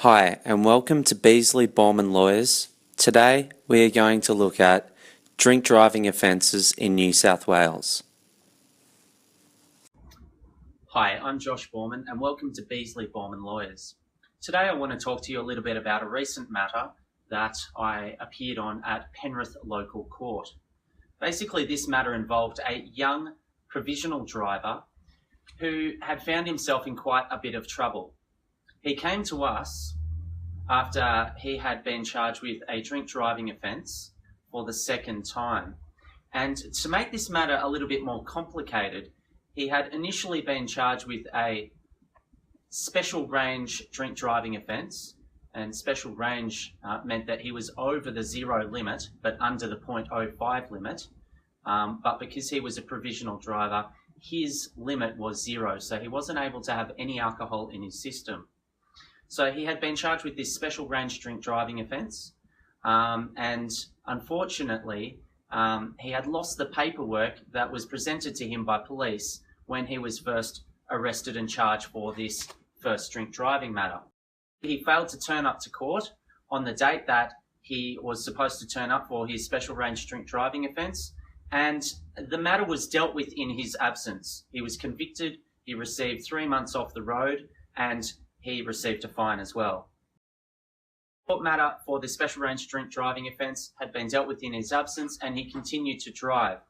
Hi and welcome to Beazley Boorman Lawyers. Today we are going to look at drink driving offences in New South Wales. Hi, I'm Josh Boorman and welcome to Beazley Boorman Lawyers. Today I want to talk to you a little bit about a recent matter that I appeared on at Penrith Local Court. Basically, this matter involved a young provisional driver who had found himself in quite a bit of trouble. He came to us after he had been charged with a drink driving offence for the second time. And to make this matter a little bit more complicated, he had initially been charged with a special range drink driving offence, and special range meant that he was over the 0 limit but under the 0.05 limit. But because he was a provisional driver, his limit was 0, so he wasn't able to have any alcohol in his system. So he had been charged with this special range drink driving offence, and unfortunately he had lost the paperwork that was presented to him by police when he was first arrested and charged for this first drink driving matter. He failed to turn up to court on the date that he was supposed to turn up for his special range drink driving offence, and the matter was dealt with in his absence. He was convicted, he received 3 months off the road, and he received a fine as well. The court matter for the special range drink driving offence had been dealt with in his absence, and he continued to drive.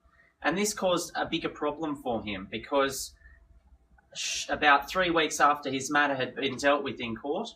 And this caused a bigger problem for him because about 3 weeks after his matter had been dealt with in court,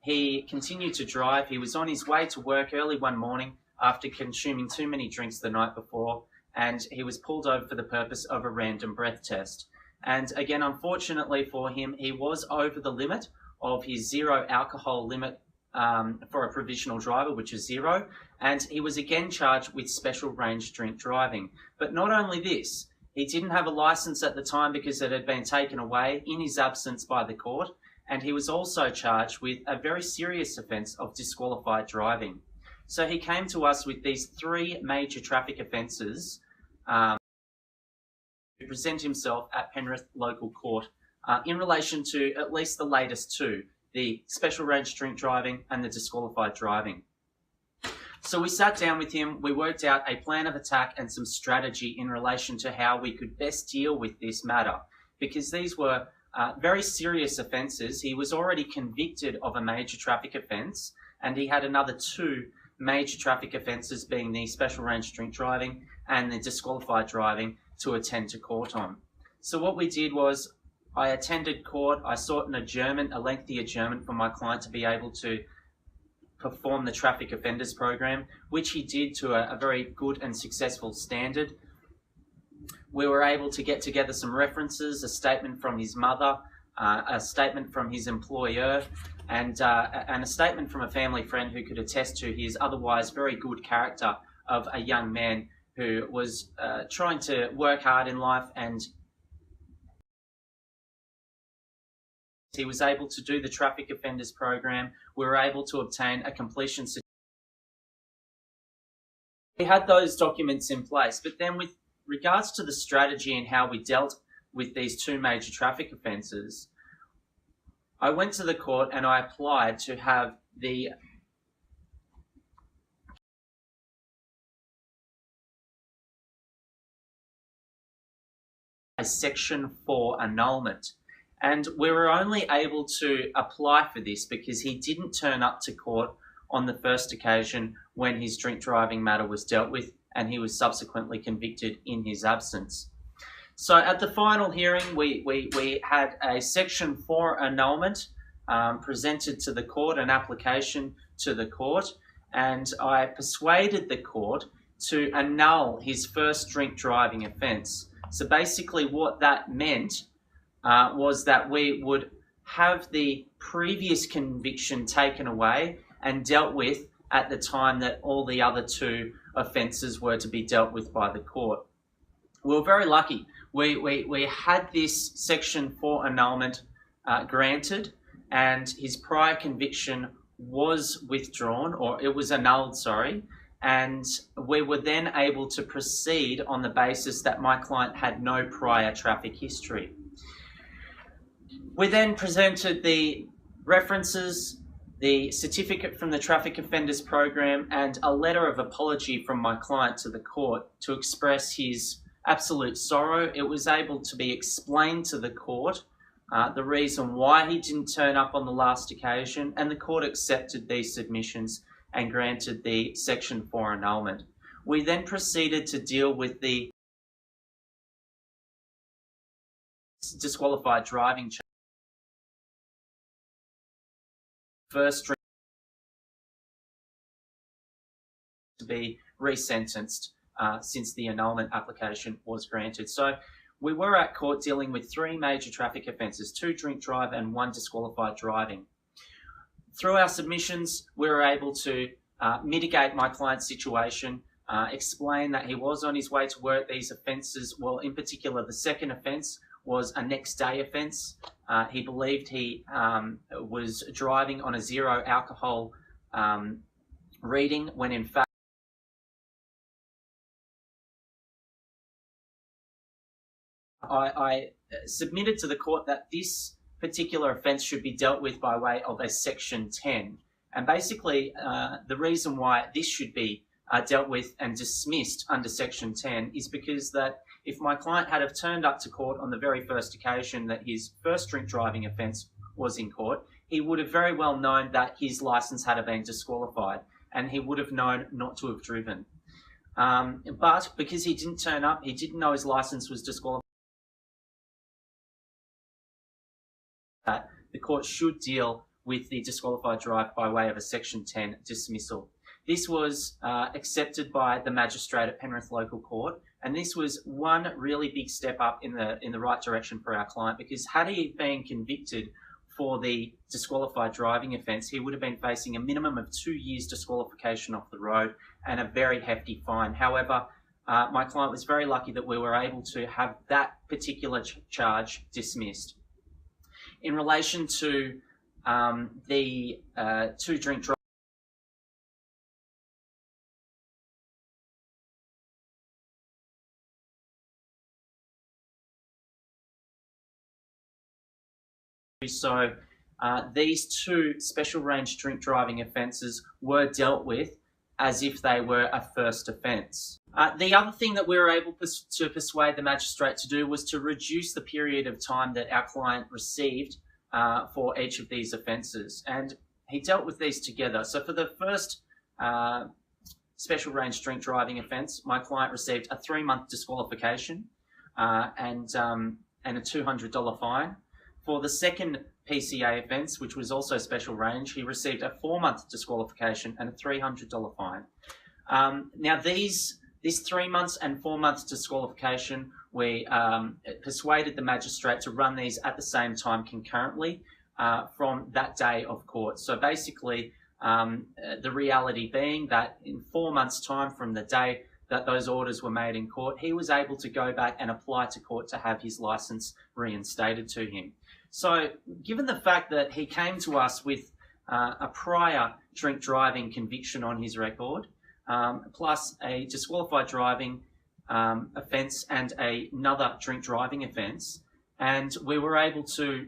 he continued to drive. He was on his way to work early one morning after consuming too many drinks the night before, and he was pulled over for the purpose of a random breath test. And again, unfortunately for him, he was over the limit of his 0 alcohol limit for a provisional driver, which is 0, and he was again charged with special range drink driving. But not only this, he didn't have a licence at the time because it had been taken away in his absence by the court, and he was also charged with a very serious offence of disqualified driving. So he came to us with these 3 major traffic offences to present himself at Penrith Local Court in relation to at least the latest 2, the special range drink driving and the disqualified driving. So we sat down with him, we worked out a plan of attack and some strategy in relation to how we could best deal with this matter, because these were very serious offences. He was already convicted of a major traffic offence, and he had another 2 major traffic offences, being the special range drink driving and the disqualified driving, to attend to court on. So what we did was, I attended court, I sought an adjournment, a lengthy adjournment for my client to be able to perform the traffic offenders program, which he did to a very good and successful standard. We were able to get together some references, a statement from his mother, a statement from his employer, and a statement from a family friend who could attest to his otherwise very good character of a young man who was trying to work hard in life, and he was able to do the traffic offenders program. We were able to obtain a completion certificate. We had those documents in place, but then with regards to the strategy and how we dealt with these 2 major traffic offences, I went to the court and I applied to have the Section 4 annulment. And we were only able to apply for this because he didn't turn up to court on the first occasion when his drink driving matter was dealt with, and he was subsequently convicted in his absence. So at the final hearing, we had a Section 4 annulment presented to the court, an application to the court, and I persuaded the court to annul his first drink driving offence. So basically what that meant was that we would have the previous conviction taken away and dealt with at the time that all the other 2 offences were to be dealt with by the court. We were very lucky. We had this Section 4 annulment granted, and his prior conviction was withdrawn, or it was annulled, sorry, and we were then able to proceed on the basis that my client had no prior traffic history. We then presented the references the certificate from the Traffic Offenders Program, and a letter of apology from my client to the court to express his absolute sorrow. It was able to be explained to the court the reason why he didn't turn up on the last occasion, and the court accepted these submissions and granted the Section 4 annulment. We then proceeded to deal with the disqualified driving charge. First to be resentenced since the annulment application was granted. So we were at court dealing with 3 major traffic offences, 2 drink drive and 1 disqualified driving. Through our submissions, we were able to mitigate my client's situation, explain that he was on his way to work. These offences, well, in particular, the second offence was a next day offence. He believed he was driving on a 0 alcohol reading when in fact I submitted to the court that this particular offence should be dealt with by way of a Section 10. And basically, the reason why this should be dealt with and dismissed under Section 10 is because that if my client had have turned up to court on the very first occasion that his first drink driving offence was in court, he would have very well known that his licence had been disqualified, and he would have known not to have driven. But because he didn't turn up, he didn't know his licence was disqualified. The court should deal with the disqualified drive by way of a Section 10 dismissal. This was accepted by the magistrate at Penrith Local Court, and this was one really big step up in the right direction for our client, because had he been convicted for the disqualified driving offence, he would have been facing a minimum of 2 years disqualification off the road and a very hefty fine. However, my client was very lucky that we were able to have that particular charge dismissed. In relation to the 2 drink drive, so these 2 special range drink driving offences were dealt with as if they were a first offence. The other thing that we were able to persuade the magistrate to do was to reduce the period of time that our client received for each of these offences, and he dealt with these together. So for the first special range drink driving offence, my client received a 3-month disqualification and a $200 fine. For the second PCA offence, which was also special range, he received a 4-month disqualification and a $300 fine. Now this 3 months and 4 months disqualification, we persuaded the magistrate to run these at the same time concurrently from that day of court. So basically, the reality being that in 4 months' time from the day that those orders were made in court, he was able to go back and apply to court to have his licence reinstated to him. So given the fact that he came to us with a prior drink driving conviction on his record, plus a disqualified driving offence and another drink driving offence, and we were able to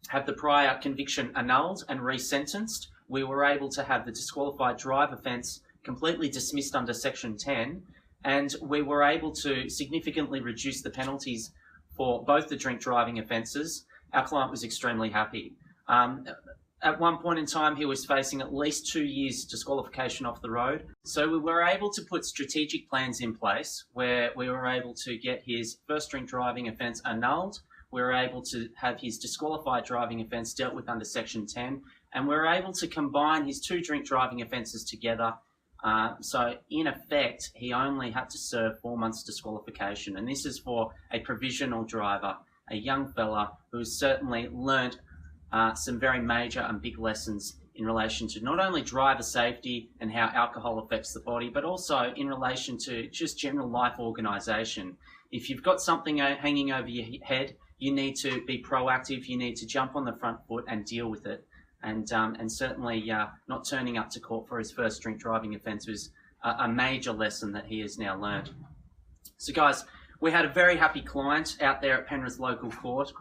have the prior conviction annulled and resentenced, we were able to have the disqualified drive offence completely dismissed under Section 10, and we were able to significantly reduce the penalties for both the drink driving offences. Our client was extremely happy. At one point in time, he was facing at least 2 years disqualification off the road. So we were able to put strategic plans in place where we were able to get his first drink driving offence annulled. We were able to have his disqualified driving offence dealt with under Section 10, and we were able to combine his 2 drink driving offences together. So in effect, he only had to serve 4 months disqualification, and this is for a provisional driver, a young fella who's certainly learnt some very major and big lessons in relation to not only driver safety and how alcohol affects the body, but also in relation to just general life organisation. If you've got something hanging over your head, you need to be proactive, you need to jump on the front foot and deal with it. And certainly not turning up to court for his first drink driving offence was a major lesson that he has now learned. So guys, we had a very happy client out there at Penrith Local Court.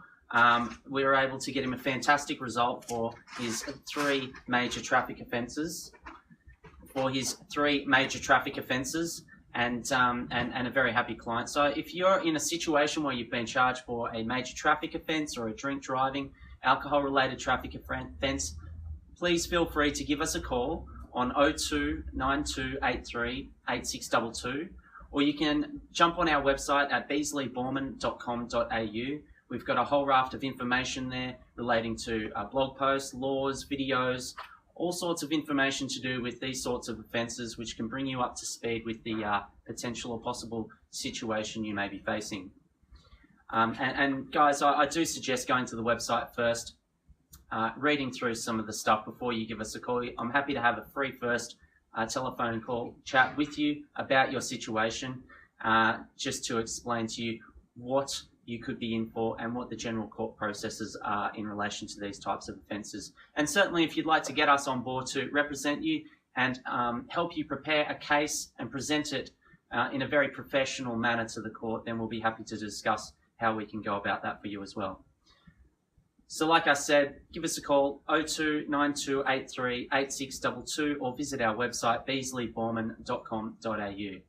we were able to get him a fantastic result for his three major traffic offences. And a very happy client. So if you're in a situation where you've been charged for a major traffic offence or a drink driving, alcohol-related traffic offence, please feel free to give us a call on 02 9283 8622, or you can jump on our website at beazleyboorman.com.au. We've got a whole raft of information there relating to blog posts, laws, videos, all sorts of information to do with these sorts of offences, which can bring you up to speed with the potential or possible situation you may be facing. And guys, I do suggest going to the website first, reading through some of the stuff before you give us a call. I'm happy to have a free first telephone call chat with you about your situation, just to explain to you what you could be in for and what the general court processes are in relation to these types of offences. And certainly if you'd like to get us on board to represent you and help you prepare a case and present it in a very professional manner to the court, then we'll be happy to discuss how we can go about that for you as well. So like I said, give us a call 02 9283 8622 or visit our website beazleyboorman.com.au.